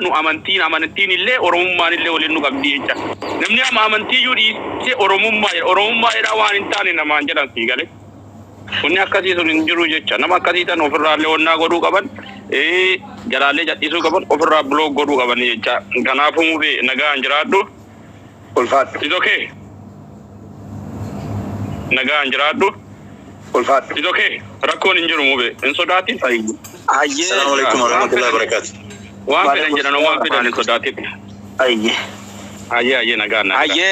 nu amantiin illee oromummaan illee waliin nu qabdi jecha namni amantii yudi se oromummaa era waan hin taane namaan jedhan si gale kunni akkasii sun hin jiru jecha nama akkasii tan ofirraallee wannaa godhuu qaban jalaallee jadhiisuu qaban ofirraa blog godhuu qaban jecha kanaafuu mubee nagaan jiraadhu ulfaadhu is okay nagaan jiraadhu ulfaadhu is okay rakkoon hin jiru mubee hin sodaatin ayye assalamu alaykum warahmatullahi wabarakatuh waan fedhan jedhan waan fedhan hin sodaatin ayye nagaan ayye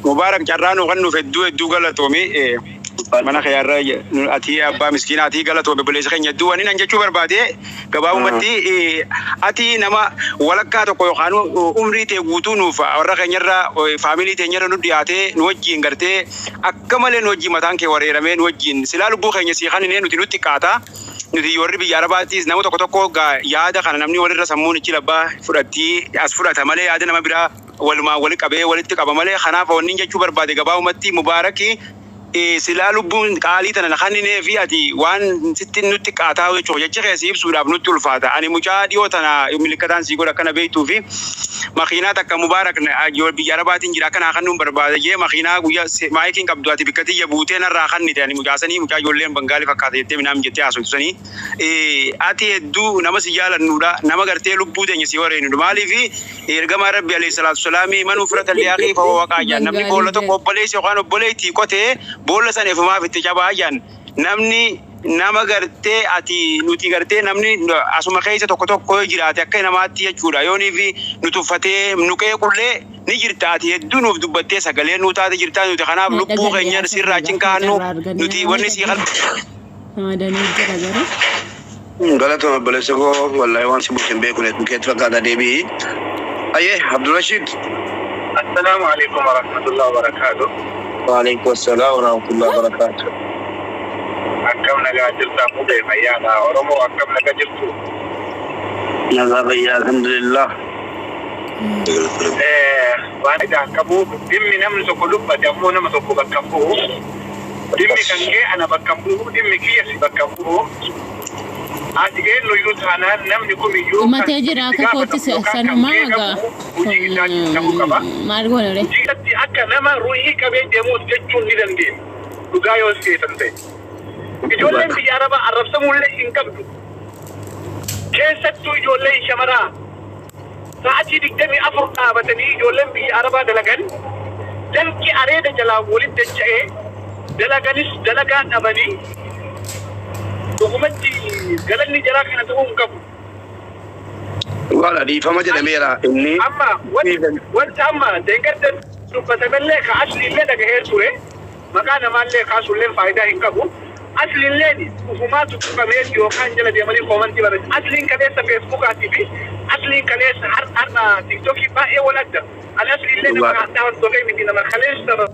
mubarak jarranu kan nu feddu galatoomi mana khayarra ati abba miskina ati galatoomi buleessa keenya duwani nan jechuu barbaade gabaabumatti ati nama walakkaa tokko yookaan umrii tee guutuu nuuf warra keenyarra faamilii teenyarra nu dhiyaatee nu wajjin gartee akka malee nu wajjin mataan kee wareeramee nu wajjin silaa lubbuu keenya si kaninee nuti qaata nuti warri biyya arabaattis nama tokko yaada kana namni walirra sammuun ichi labbaa fudhatti as fudhata malee yaada nama biraa walumaa wali qabee walitti qaba malee kanaaf wanni jechuu barbaade gabaabumatti mubaaraki silaa lubbuun qaalii tana nakannee fi ati waan sitti nutti qaataa jechuudha jecha keessi ibsuudhaaf nutti ulfaata ani mucaa dhiyoo tana milkataan sii godha kana beektuu fi makiinaa takka mubaarak biyya arabaatiin jira kana kan nuun barbaade jee makiinaa guyyaa maayikiin qabdu ati bikka tiyya buutee narraa kannite ani mucaasanii mucaa ijoolleen bangaalii fakkaata jettee minaam jettee haasoftusanii ati hedduu nama si jaalannuudha nama gartee lubbuu teenya si wareenudha maaliif ergamaa rabbi alayhi salaatu salaamii manuu fudhatan liyaaqii fa'oo waqaa jaan namni boolla tokko obboleessi yookaan obboleettii qotee boolla sana efumaaf itti cabaa jaan namni nama gartee ati nuti gartee namni asuma keessa tokko jiraate akka namaatti jechuudha yoonii fi nuti uffatee nuqee qullee ni jirta ati hedduu nuuf dubbattee sagalee nuu taate jirta nuti kanaaf lubbuu keenya sirraa cinkaannu nuti wanni sii galatuma obboleessa koo wallahi waan si bulchin beekune keetti fakkaata deebii ayye Abdurrashid assalamu alaykum warahmatullahi wabarakatuh وعليكم السلام ورحمة الله وبركاته. أكم نجا جلتا مودي ميانا ورمو أكم نجا جلتو. نجا بيا الحمد لله. وانا جا كبو دمي نمسو كلوبا جمو نمسو بكبو. دمي كنجي أنا بكبو دمي كيسي بكبو. أتجين لو يوتانا نمني كومي يو. ما تجرا كفوتي سنماغا. مارغونا لي. جيتي أكا نما روحي كبي دموس جتشون ندندين. لغايو سيتنتي. إجولين بياربا عرفتمو اللي إنكبتو. كيستو إجولين شمرا. ساعتي دكتمي أفرقا بتني إجولين بياربا دلغن. دلكي أريد جلا ولد دجئي. دلغنس دلغان أبني. دوكومنتي قالني جراك أنا تقوم كبو. ولا دي فما جل ميرا إني. أما وانت أما دينكت بتملك أصلي لنا كهير سورة. مكان ما لك أصلي فايدة إنكبو. أصلي لني وفمات كمية يوكان جل ديمالي كومنتي بس أصلي كنيسة فيسبوك أتيبي. أصلي كنيسة هر تيك توك يبقى ولد. الأصلي لنا ما عندنا توكي مدينة ما خليش ترى.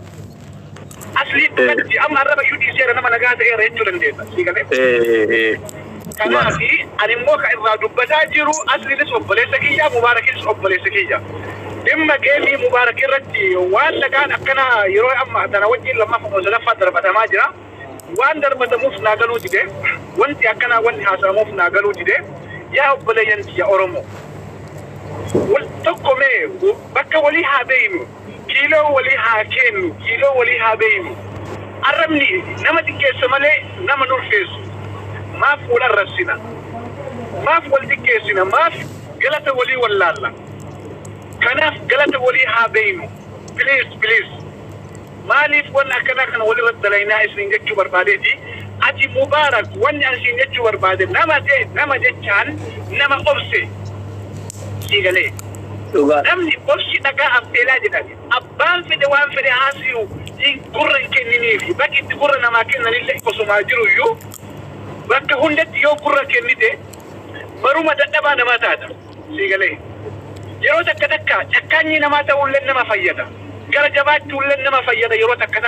أصلي تبدي أما الربع يودي سير أنا ما نجات إيه رجل نديتا. كنا في أنا موقع الرادو بتاجرو أصلي لسه بليسكية مبارك لسه بليسكية. إما جيمي مبارك الرتي وأنا كان أكنا يروي أما تناوجي لما فموزلا فترة بتماجرا وأندر بتموف ناقلو جده وأنت أكنا وأنت هاسموف ناقلو جده يا بليان يا أورمو والتقمة بك ولي هابين كيلو ولي هاكين كيلو ولي هابين أرمني نما تكيسمالي نما نورفيس ما فولا الرسينا ما فول تكيسنا ما قلت ولي ولا لا كناف قلت ولي هابين بليز مالي فون أكنا كان ولي رد لنا اسمين جتشو بربادتي أتي مبارك وان اسمين جتشو بربادت نما جتشان نما أبسي سيغلي نمني أبسي نكا أبتلا جداني أبان في دوان في دهاسيو إن قرن كنيني في باكي تقرن ما كنا لله قصو ماجرو يو bakka hundatti yoo gurra kennite baruma dadhabaa namaa taata siigalee yeroo takka takkaanyi namaa ta'ullee nama fayyada gara jabaatti ullee nama fayyada yeroo takka